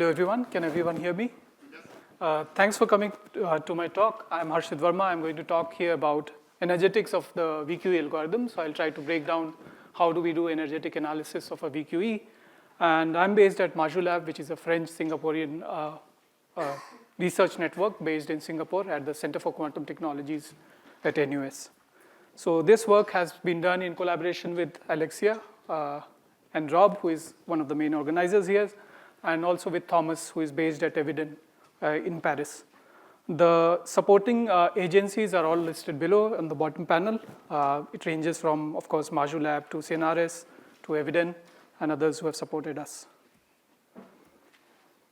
Hello everyone, can everyone hear me? Thanks for coming to my talk. I'm Harshit Verma. I'm going to talk here about energetics of the VQE algorithm. So I'll try to break down how do we do energetic analysis of a VQE. And I'm based at Lab, which is a French-Singaporean research network based in Singapore at the Center for Quantum Technologies at NUS. So this work has been done in collaboration with Alexia and Rob, who is one of the main organizers here, and also with Thomas, who is based at Eviden in Paris. The supporting agencies are all listed below on the bottom panel. It ranges from, of course, Lab to CNRS to Eviden and others who have supported us.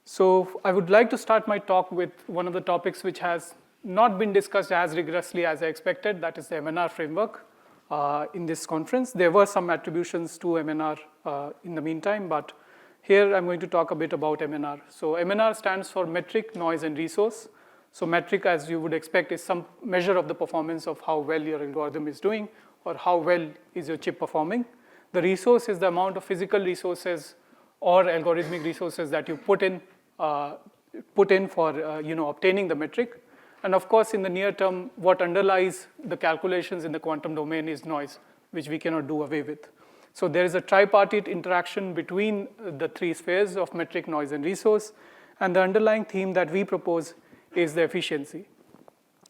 So I would like to start my talk with one of the topics which has not been discussed as rigorously as I expected, that is the MNR framework in this conference. There were some attributions to MNR in the meantime, but here I'm going to talk a bit about MNR. So MNR stands for metric, noise, and resource. So metric, as you would expect, is some measure of the performance of how well your algorithm is doing or how well is your chip performing. The resource is the amount of physical resources or algorithmic resources that you put in for obtaining the metric. And of course, in the near term, what underlies the calculations in the quantum domain is noise, which we cannot do away with. So there is a tripartite interaction between the three spheres of metric, noise, and resource. And the underlying theme that we propose is the efficiency.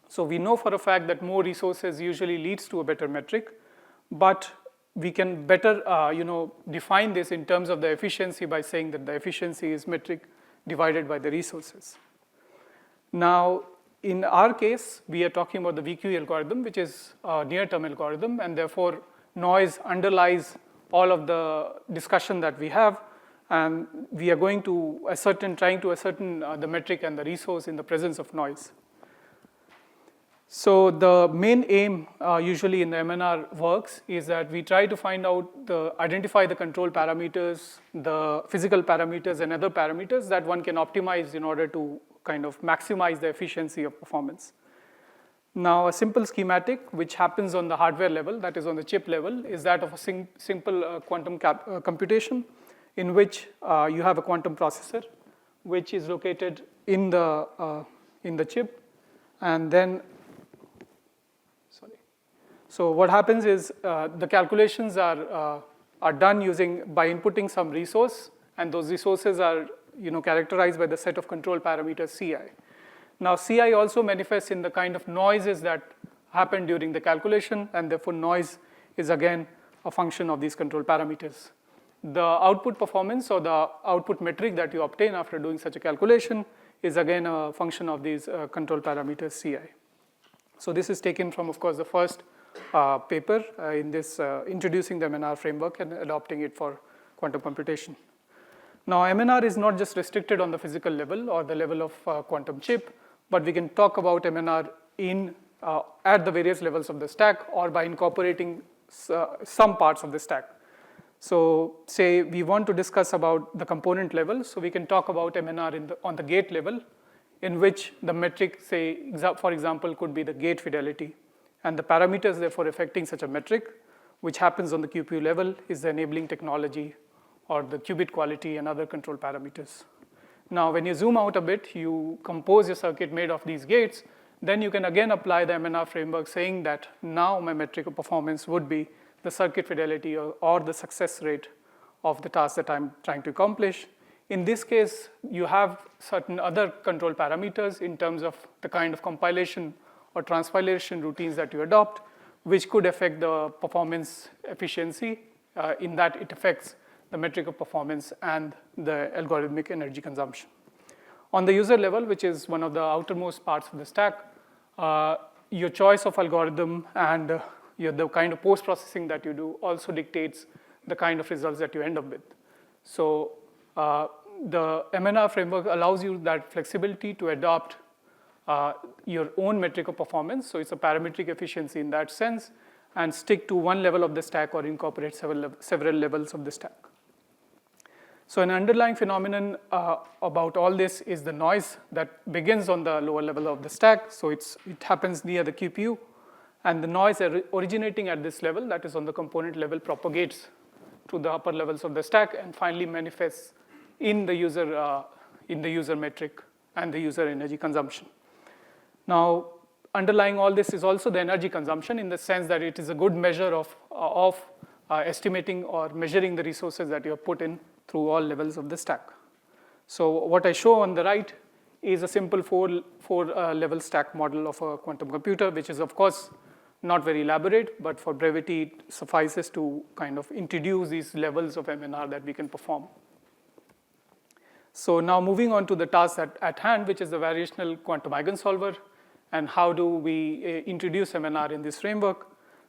So we know for a fact that more resources usually leads to a better metric, but we can better define this in terms of the efficiency by saying that the efficiency is metric divided by the resources. Now, in our case, we are talking about the VQE algorithm, which is a near-term algorithm, and therefore noise underlies all of the discussion that we have, and we are going to trying to ascertain the metric and the resource in the presence of noise. So the main aim usually in the MNR works is that we try to identify the control parameters, the physical parameters, and other parameters that one can optimize in order to kind of maximize the efficiency of performance. Now, a simple schematic which happens on the hardware level, that is on the chip level, is that of a simple quantum computation in which you have a quantum processor which is located in the chip, and then so what happens is the calculations are done by inputting some resource, and those resources are characterized by the set of control parameters Ci. Now, Ci also manifests in the kind of noises that happen during the calculation, and therefore noise is again a function of these control parameters. The output performance or the output metric that you obtain after doing such a calculation is again a function of these control parameters Ci. So this is taken from, of course, the first paper in this introducing the MNR framework and adopting it for quantum computation. Now, MNR is not just restricted on the physical level or the level of quantum chip, but we can talk about MNR at the various levels of the stack or by incorporating some parts of the stack. So say we want to discuss about the component level, so we can talk about MNR on the gate level, in which the metric, for example, could be the gate fidelity. And the parameters, therefore, affecting such a metric, which happens on the QPU level, is the enabling technology or the qubit quality and other control parameters. Now, when you zoom out a bit, you compose a circuit made of these gates, then you can again apply the MNR framework saying that now my metric of performance would be the circuit fidelity or the success rate of the task that I'm trying to accomplish. In this case, you have certain other control parameters in terms of the kind of compilation or transpilation routines that you adopt, which could affect the performance efficiency in that it affects the metric of performance and the algorithmic energy consumption. On the user level, which is one of the outermost parts of the stack, your choice of algorithm and the kind of post-processing that you do also dictates the kind of results that you end up with. So the MNR framework allows you that flexibility to adopt your own metric of performance. So it's a parametric efficiency in that sense, and stick to one level of the stack or incorporate several levels of the stack. So an underlying phenomenon about all this is the noise that begins on the lower level of the stack. So it happens near the QPU, and the noise originating at this level, that is on the component level, propagates to the upper levels of the stack and finally manifests in the user in the user metric and the user energy consumption. Now, underlying all this is also the energy consumption in the sense that it is a good measure of estimating or measuring the resources that you have put in through all levels of the stack. So what I show on the right is a simple four level stack model of a quantum computer, which is of course not very elaborate, but for brevity it suffices to kind of introduce these levels of MNR that we can perform. So now moving on to the task at hand, which is the variational quantum eigensolver, and how do we introduce MNR in this framework.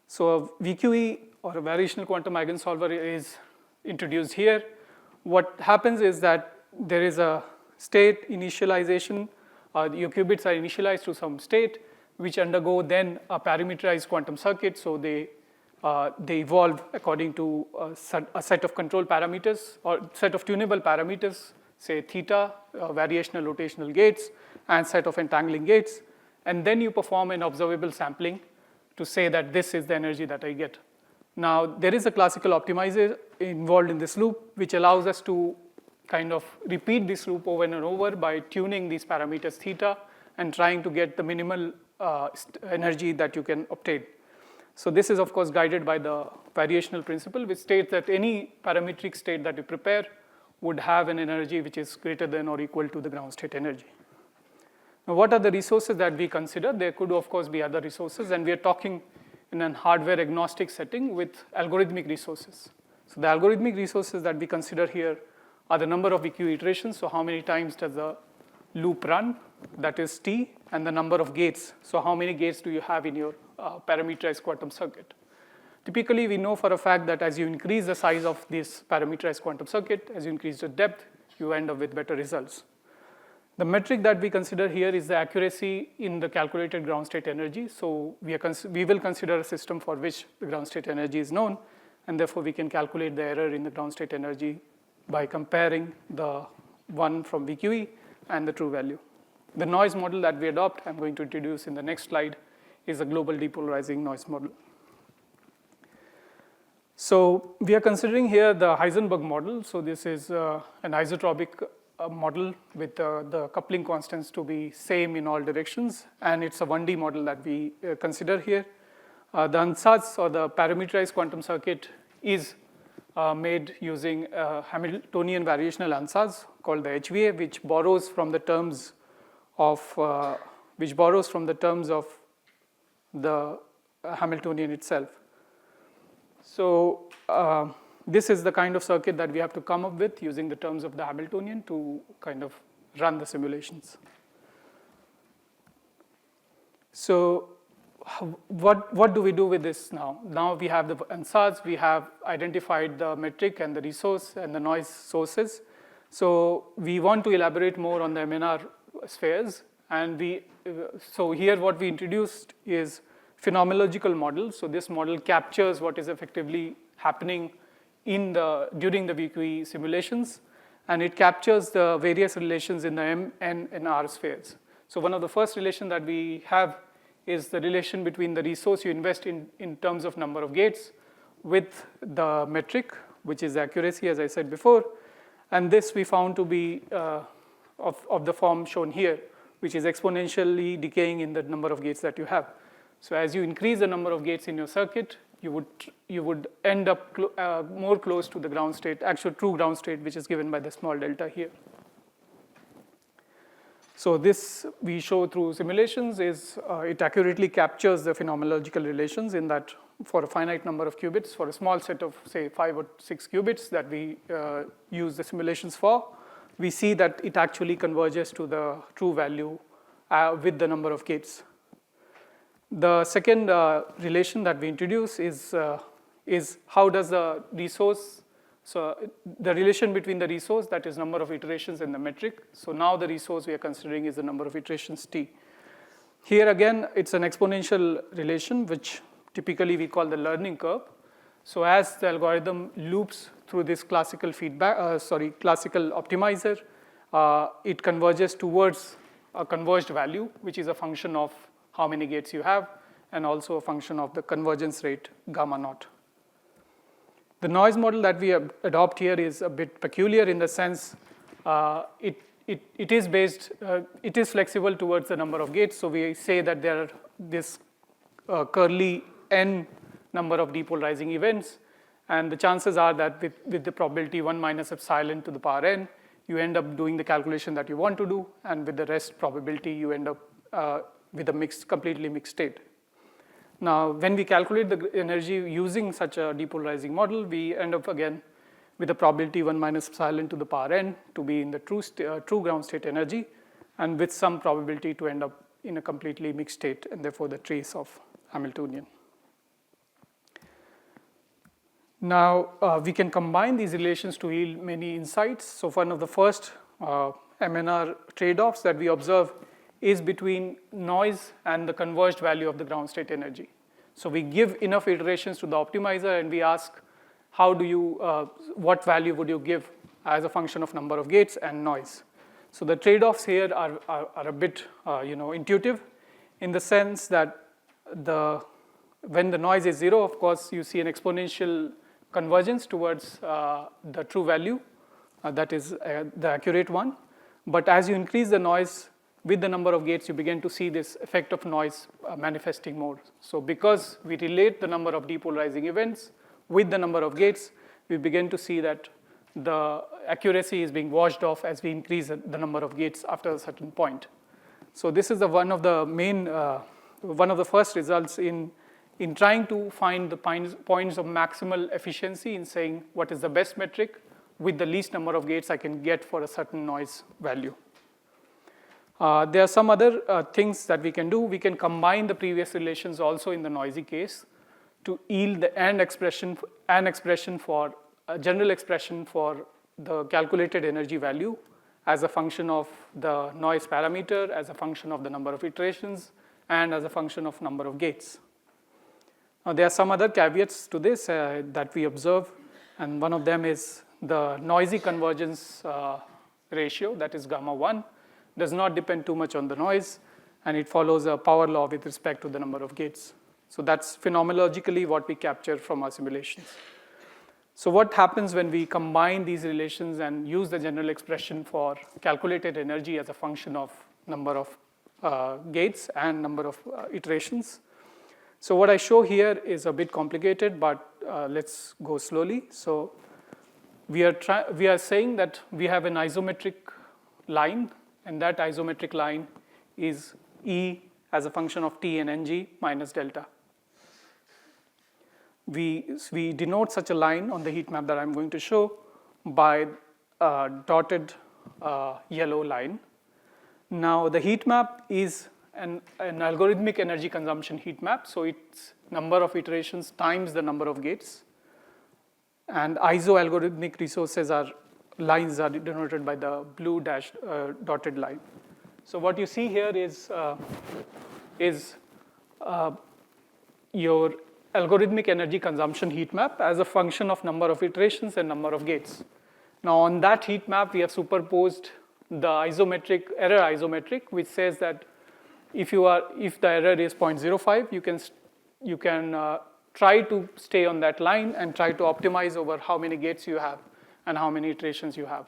So a VQE or a variational quantum eigensolver is introduced here. What happens is that there is a state initialization, your qubits are initialized to some state, which undergo then a parameterized quantum circuit. So they evolve according to a set of control parameters or set of tunable parameters, say theta, variational rotational gates, and set of entangling gates. And then you perform an observable sampling to say that this is the energy that I get. Now, there is a classical optimizer involved in this loop, which allows us to kind of repeat this loop over and over by tuning these parameters theta and trying to get the minimal energy that you can obtain. So this is, of course, guided by the variational principle, which states that any parametric state that you prepare would have an energy which is greater than or equal to the ground state energy. Now, what are the resources that we consider? There could, of course, be other resources, and we are talking in a hardware agnostic setting with algorithmic resources. So the algorithmic resources that we consider here are the number of VQE iterations, so how many times does the loop run, that is T, and the number of gates, so how many gates do you have in your parameterized quantum circuit. Typically, we know for a fact that as you increase the size of this parameterized quantum circuit, as you increase the depth, you end up with better results. The metric that we consider here is the accuracy in the calculated ground state energy. So we will consider a system for which the ground state energy is known, and therefore we can calculate the error in the ground state energy by comparing the one from VQE and the true value. The noise model that we adopt, I'm going to introduce in the next slide, is a global depolarizing noise model. So we are considering here the Heisenberg model. So this is an isotropic model with the coupling constants to be same in all directions, and it's a 1D model that we consider here. The ansatz or the parameterized quantum circuit is made using a Hamiltonian variational ansatz called the HVA, which borrows from the terms of the Hamiltonian itself. So this is the kind of circuit that we have to come up with using the terms of the Hamiltonian to kind of run the simulations. So what do we do with this now? Now we have the ansatz, we have identified the metric and the resource and the noise sources. So we want to elaborate more on the MNR spheres, and so here what we introduced is phenomenological model. So this model captures what is effectively happening during the VQE simulations, and it captures the various relations in the M, N, and R spheres. So one of the first relations that we have is the relation between the resource you invest in terms of number of gates with the metric, which is accuracy, as I said before. And this we found to be of the form shown here, which is exponentially decaying in the number of gates that you have. So as you increase the number of gates in your circuit, you would end up more close to the ground state, actual true ground state, which is given by the small delta here. So this we show through simulations is it accurately captures the phenomenological relations in that for a finite number of qubits, for a small set of say 5 or 6 qubits that we use the simulations for, we see that it actually converges to the true value with the number of gates. The second relation that we introduce is how does the resource, so the relation between the resource, that is number of iterations, and the metric. So now the resource we are considering is the number of iterations T. Here again, it's an exponential relation, which typically we call the learning curve. So as the algorithm loops through this classical classical optimizer, it converges towards a converged value, which is a function of how many gates you have, and also a function of the convergence rate gamma naught. The noise model that we adopt here is a bit peculiar in the sense it is based, it is flexible towards the number of gates. So we say that there are this curly n number of depolarizing events, and the chances are that with the probability 1 minus epsilon to the power n, you end up doing the calculation that you want to do, and with the rest probability, you end up with a completely mixed state. Now, when we calculate the energy using such a depolarizing model, we end up again with a probability 1 minus epsilon to the power n to be in the true ground state energy, and with some probability to end up in a completely mixed state, and therefore the trace of Hamiltonian. Now, we can combine these relations to yield many insights. So one of the first MNR trade-offs that we observe is between noise and the converged value of the ground state energy. So we give enough iterations to the optimizer, and we ask, how do you, what value would you give as a function of number of gates and noise? So the trade-offs here are a bit intuitive, in the sense that when the noise is 0, of course, you see an exponential convergence towards the true value, that is the accurate one. But as you increase the noise with the number of gates, you begin to see this effect of noise manifesting more. So because we relate the number of depolarizing events with the number of gates, we begin to see that the accuracy is being washed off as we increase the number of gates after a certain point. So this is one of the first results in trying to find the points of maximal efficiency in saying what is the best metric with the least number of gates I can get for a certain noise value. There are some other things that we can do. We can combine the previous relations also in the noisy case to yield the general expression for the calculated energy value as a function of the noise parameter, as a function of the number of iterations, and as a function of number of gates. Now, there are some other caveats to this that we observe, and one of them is the noisy convergence ratio, that is gamma 1, does not depend too much on the noise, and it follows a power law with respect to the number of gates. So that's phenomenologically what we capture from our simulations. So what happens when we combine these relations and use the general expression for calculated energy as a function of number of gates and number of iterations? So what I show here is a bit complicated, but let's go slowly. So we are saying that we have an isometric line, and that isometric line is E as a function of T and Ng minus delta. We denote such a line on the heat map that I'm going to show by a dotted yellow line. Now, the heat map is an algorithmic energy consumption heat map, so it's number of iterations times the number of gates. And iso-algorithmic resources lines are denoted by the blue dotted line. So what you see here is your algorithmic energy consumption heat map as a function of number of iterations and number of gates. Now, on that heat map, we have superposed the error isometric, which says that if the error is 0.05, you can try to stay on that line and try to optimize over how many gates you have and how many iterations you have.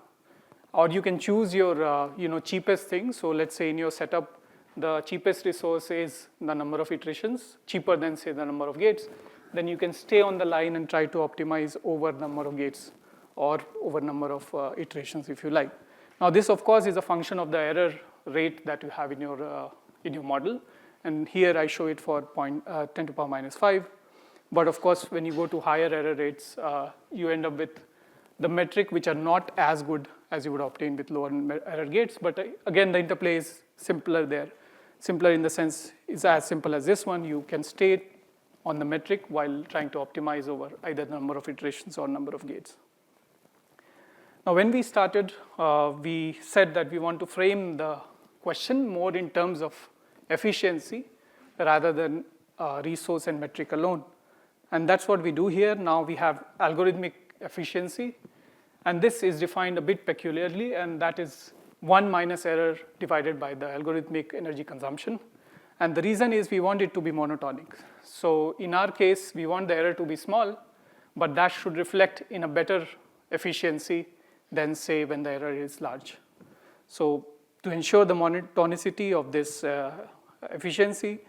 Or you can choose your cheapest thing. So let's say in your setup, the cheapest resource is the number of iterations, cheaper than, say, the number of gates. Then you can stay on the line and try to optimize over number of gates or over number of iterations, if you like. Now, this, of course, is a function of the error rate that you have in your model. And here I show it for 10 to the power minus 5. But of course, when you go to higher error rates, you end up with the metric which are not as good as you would obtain with lower error gates. But again, the interplay is simpler there. Simpler in the sense it's as simple as this one. You can stay on the metric while trying to optimize over either the number of iterations or number of gates. Now, when we started, we said that we want to frame the question more in terms of efficiency rather than resource and metric alone. And that's what we do here. Now we have algorithmic efficiency, and this is defined a bit peculiarly, and that is 1 minus error divided by the algorithmic energy consumption. And the reason is we want it to be monotonic. So in our case, we want the error to be small, but that should reflect in a better efficiency than, say, when the error is large. So to ensure the monotonicity of this efficiency,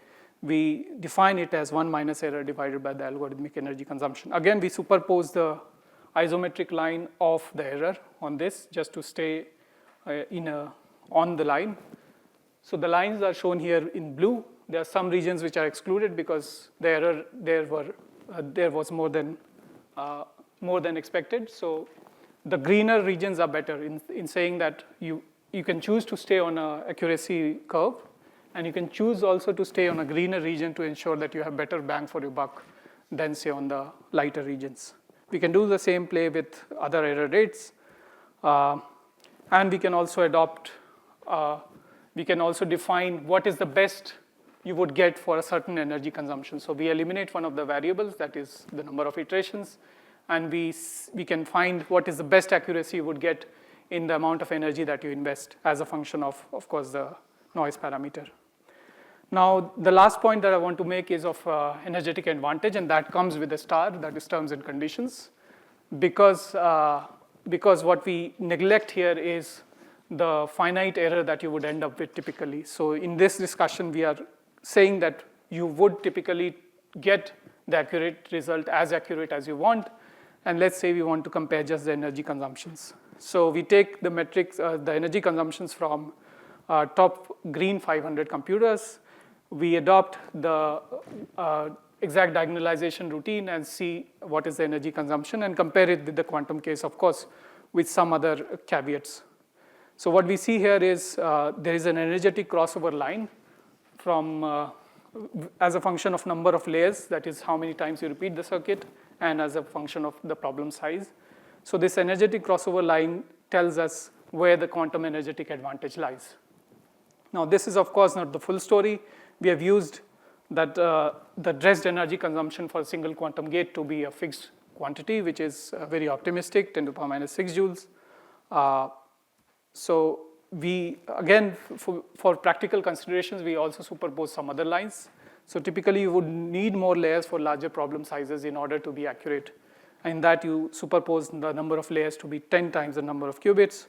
we define it as 1 minus error divided by the algorithmic energy consumption. Again, we superpose the isometric line of the error on this just to stay on the line. So the lines are shown here in blue. There are some regions which are excluded because the error there was more than expected. So the greener regions are better in saying that you can choose to stay on an accuracy curve, and you can choose also to stay on a greener region to ensure that you have better bang for your buck than say on the lighter regions. We can do the same play with other error rates, and we can also define what is the best you would get for a certain energy consumption. So we eliminate one of the variables, that is the number of iterations, and we can find what is the best accuracy you would get in the amount of energy that you invest as a function of course, the noise parameter. Now, the last point that I want to make is of energetic advantage, and that comes with a star, that is terms and conditions. Because what we neglect here is the finite error that you would end up with typically. So in this discussion, we are saying that you would typically get the accurate result as accurate as you want, and let's say we want to compare just the energy consumptions. So we take the metrics, the energy consumptions from top green 500 computers. We adopt the exact diagonalization routine and see what is the energy consumption and compare it with the quantum case, of course, with some other caveats. So what we see here is there is an energetic crossover line from as a function of number of layers, that is how many times you repeat the circuit, and as a function of the problem size. So this energetic crossover line tells us where the quantum energetic advantage lies. Now this is of course not the full story. We have used that the Dresd energy consumption for a single quantum gate to be a fixed quantity, which is very optimistic, 10 to the power minus 6 joules. So we, again, for practical considerations, we also superpose some other lines. So typically you would need more layers for larger problem sizes in order to be accurate. In that you superpose the number of layers to be 10 times the number of qubits.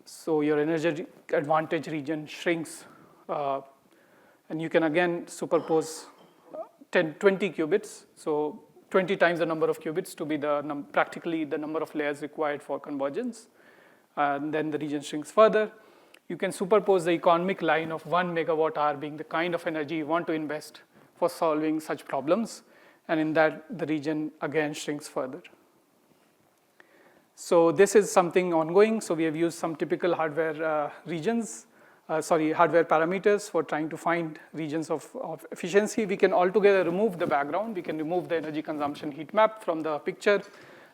So your energetic advantage region shrinks. And you can again superpose 20 qubits. So 20 times the number of qubits to be practically the number of layers required for convergence. And then the region shrinks further. You can superpose the economic line of 1 megawatt hour being the kind of energy you want to invest for solving such problems. And in that, the region again shrinks further. So this is something ongoing. So we have used some typical hardware hardware parameters for trying to find regions of efficiency. We can altogether remove the background. We can remove the energy consumption heat map from the picture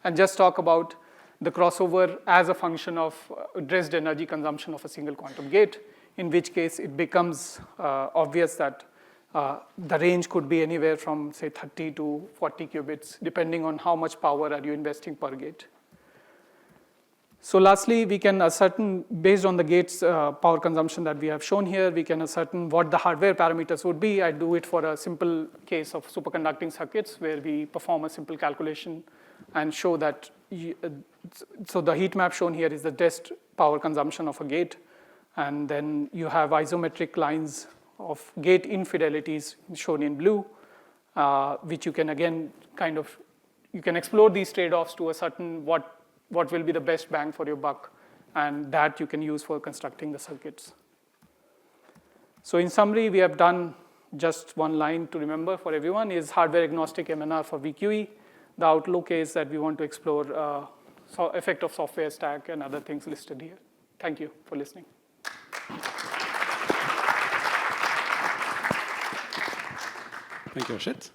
and just talk about the crossover as a function of Dresd energy consumption of a single quantum gate, in which case it becomes obvious that the range could be anywhere from, say, 30 to 40 qubits, depending on how much power are you investing per gate. So lastly, we can ascertain, based on the gate's power consumption that we have shown here, we can ascertain what the hardware parameters would be. I do it for a simple case of superconducting circuits, where we perform a simple calculation and show that, so the heat map shown here is the Dresd power consumption of a gate. And then you have isometric lines of gate infidelities shown in blue, which you can again you can explore these trade-offs to ascertain what will be the best bang for your buck, and that you can use for constructing the circuits. So in summary, we have done just one line to remember for everyone is hardware agnostic MNR for VQE. The outlook is that we want to explore effect of software stack and other things listed here. Thank you for listening. Thank you, Harshit.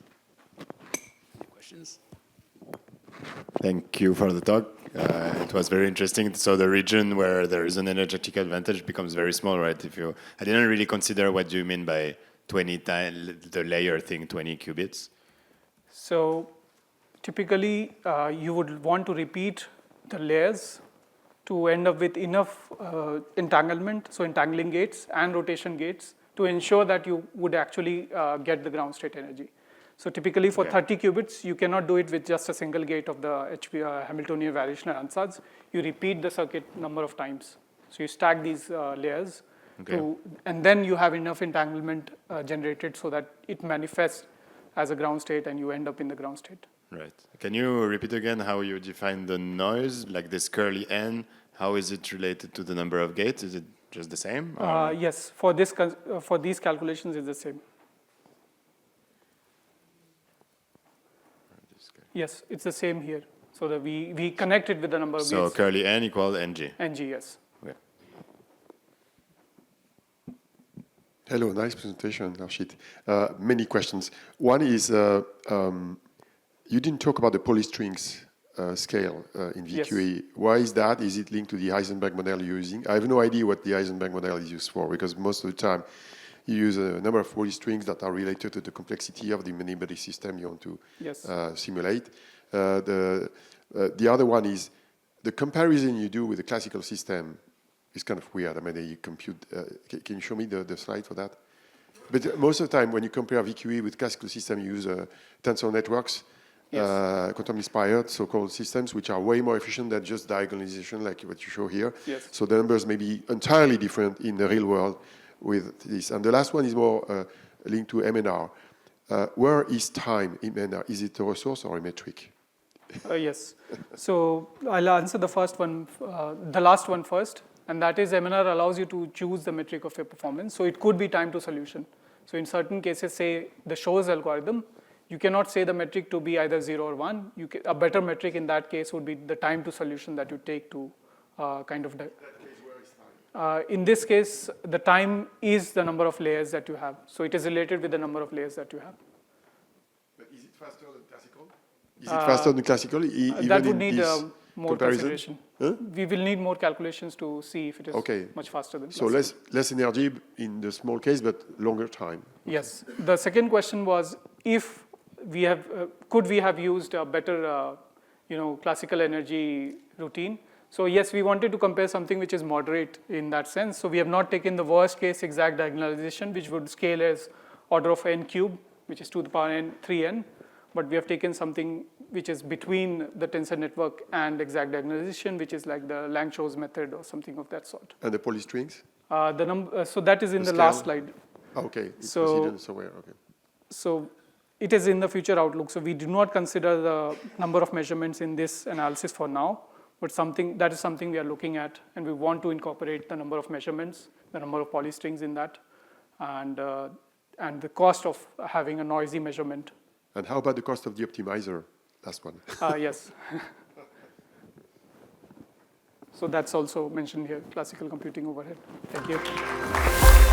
Any questions? Thank you for the talk. It was very interesting. So the region where there is an energetic advantage becomes very small, right? I didn't really consider what do you mean by 20 times the layer thing, 20 qubits. So typically, you would want to repeat the layers to end up with enough entanglement, so entangling gates and rotation gates, to ensure that you would actually get the ground state energy. So typically for 30 qubits, you cannot do it with just a single gate of the Hamiltonian variational ansatz. You repeat the circuit number of times. So you stack these layers, Okay. and then you have enough entanglement generated so that it manifests as a ground state and you end up in the ground state. Right. Can you repeat again how you define the noise, like this curly N? How is it related to the number of gates? Is it just the same? or- Yes, for these calculations, it's the same. Yes, it's the same here. So that we connect it with the number of So gates. curly N equals NG. NG, yes. Okay. Hello, nice presentation, Harshit. Many questions. One is, you didn't talk about the polystrings scale in VQE. Yes. Why is that? Is it linked to the Heisenberg model you're using? I have no idea what the Heisenberg model is used for, because most of the time you use a number of polystrings that are related to the complexity of the many-body system you want to Yes. simulate. The other one is the comparison you do with the classical system is kind of weird. I mean, you compute. Can you show me the slide for that? But most of the time, when you compare VQE with classical system, you use tensor networks, Yes. quantum-inspired so-called systems, which are way more efficient than just diagonalization, like what you show here. Yes. So the numbers may be entirely different in the real world with this. And the last one is more linked to MNR. Where is time in MNR? Is it a resource or a metric? Yes. So I'll answer the first one, the last one first, and that is MNR allows you to choose the metric of your performance. So it could be time to solution. So in certain cases, say the Shor's algorithm, you cannot say the metric to be either 0 or 1. A better metric in that case would be the time to solution that you take to kind of. In this case, the time is the number of layers that you have. So it is related with the number of layers that you have. But is it faster than classical? Is it faster than classical? That would need more comparison? consideration. Huh? We will need more calculations to see if it is Okay. much faster than So classical. less energy in the small case, but longer time. Yes. The second question was if we have, could we have used a better, classical energy routine? So yes, we wanted to compare something which is moderate in that sense. So we have not taken the worst case exact diagonalization, which would scale as order of n cube, which is to the power n 3n. But we have taken something which is between the tensor network and exact diagonalization, which is like the Lang-Cho's method or something of that sort. And the polystrings? So that is in the last slide. Okay. It's So- considered somewhere. Okay. So it is in the future outlook. So we do not consider the number of measurements in this analysis for now, but that is something we are looking at, and we want to incorporate the number of measurements, the number of polystrings in that, and the cost of having a noisy measurement. And how about the cost of the optimizer? Last one. Yes. So that's also mentioned here, classical computing overhead. Thank you.